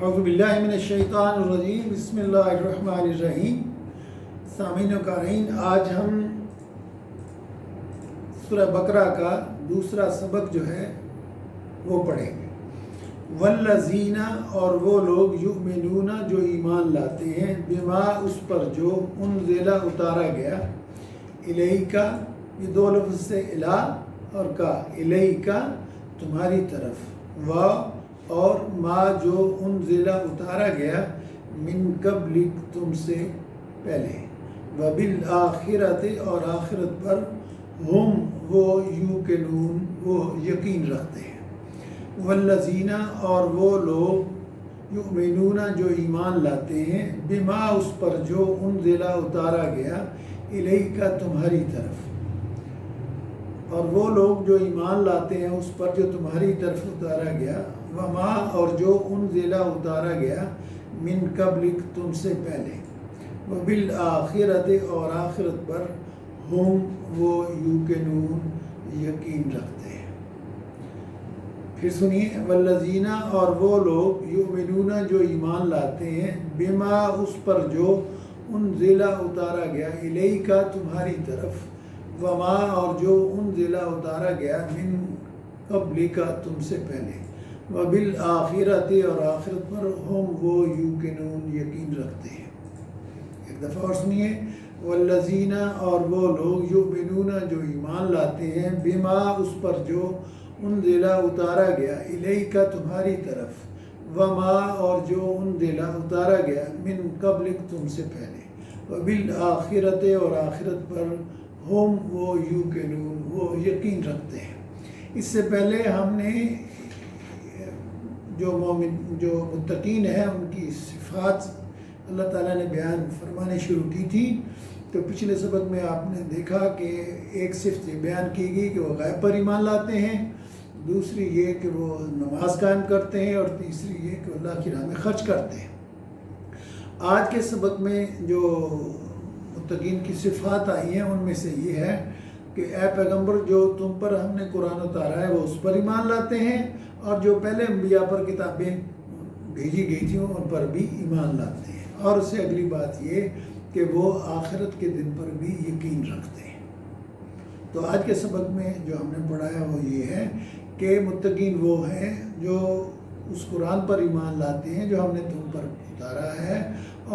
اعوذ باللہ من الشیطان الرجیم بسم اللہ الرحمن الرحیم۔ سامعین و قارئین، آج ہم سورہ بقرہ کا دوسرا سبق جو ہے وہ پڑھیں گے۔ والذین، اور وہ لوگ، یؤمنون، جو ایمان لاتے ہیں، بما، اس پر جو، انزل، اتارا گیا، الیک، یہ دو لفظ سے الا اور کا، الیک تمہاری طرف، و اور ما جو انزل اتارا گیا، من قبلک تم سے پہلے، وبالآخرۃ اور آخرت پر، ہم وہ، یوقنون وہ یقین رکھتے ہیں۔ والذین، اور وہ لوگ، یؤمنون جو ایمان لاتے ہیں، بما اس پر جو، انزل اتارا گیا، الیک تمہاری طرف، اور وہ لوگ جو ایمان لاتے ہیں اس پر جو تمہاری طرف اتارا گیا، وما اور جو انزل اتارا گیا، من قبلک تم سے پہلے، وبالآخرۃ اور آخرت پر، ہم وہ، یوقنون یقین رکھتے ہیں۔ پھر سنیے، والذین، اور وہ لوگ، یؤمنون جو ایمان لاتے ہیں، بما اس پر جو، انزل اتارا گیا، الیک تمہاری طرف، وما اور جو انزل اتارا گیا، من قبلک تم سے پہلے، وبالآخرۃ اور آخرت پر، ہم وہ، یوقنون یقین رکھتے ہیں۔ ایک دفعہ اور سنیے، والذین، اور وہ لوگ، یؤمنون جو ایمان لاتے ہیں، بما اس پر جو، انزل اتارا گیا، الیک تمہاری طرف، وما اور جو انزل اتارا گیا، من قبلک تم سے پہلے، وبالآخرۃ اور آخرت پر، ہم وہ، یوقنون وہ یقین رکھتے ہیں۔ اس سے پہلے ہم نے جو متقین ہیں ان کی صفات اللہ تعالیٰ نے بیان فرمانے شروع کی تھی، تو پچھلے سبق میں آپ نے دیکھا کہ ایک صفت یہ بیان کی گئی کہ وہ غیب پر ایمان لاتے ہیں، دوسری یہ کہ وہ نماز قائم کرتے ہیں، اور تیسری یہ کہ اللہ کی راہ میں خرچ کرتے ہیں۔ آج کے سبق میں جو متقین کی صفات آئی ہیں ان میں سے یہ ہے کہ اے پیغمبر، جو تم پر ہم نے قرآن اتارا ہے وہ اس پر ایمان لاتے ہیں، اور جو پہلے انبیاء پر کتابیں بھیجی گئی تھیں ان پر بھی ایمان لاتے ہیں، اور اس سے اگلی بات یہ کہ وہ آخرت کے دن پر بھی یقین رکھتے ہیں۔ تو آج کے سبق میں جو ہم نے پڑھا ہے وہ یہ ہے کہ متقین وہ ہیں جو اس قرآن پر ایمان لاتے ہیں جو ہم نے تم پر اتارا ہے،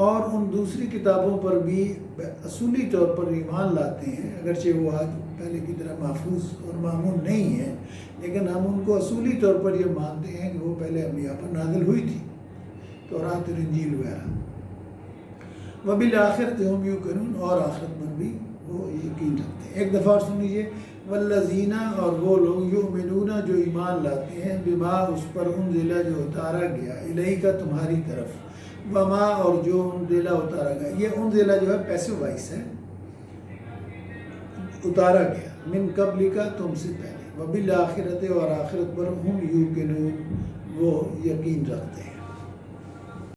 اور ان دوسری کتابوں پر بھی اصولی طور پر ایمان لاتے ہیں، اگرچہ وہ آج پہلے کی طرح محفوظ اور معمول نہیں ہے، لیکن ہم ان کو اصولی طور پر یہ مانتے ہیں کہ وہ پہلے انبیاء پر نازل ہوئی تھی، تورات اور انجیل وغیرہ۔ وبالآخرۃ ہم یوقنون، اور آخرت پر بھی وہ یقین رکھتے ہیں۔ ایک دفعہ اور سن لیجیے، والذین، اور وہ لوگ، یؤمنون جو ایمان لاتے ہیں، بما اس پر، انزل جو اتارا گیا، الیک تمہاری طرف، وما اور جو انزل اتارا گیا، یہ انزل جو ہے پیسو وائس ہے، اتارا گیا، من قبلک تم سے پہلے، وبالآخرۃ اور آخرت پر، ہم یوقنون وہ یقین رکھتے ہیں۔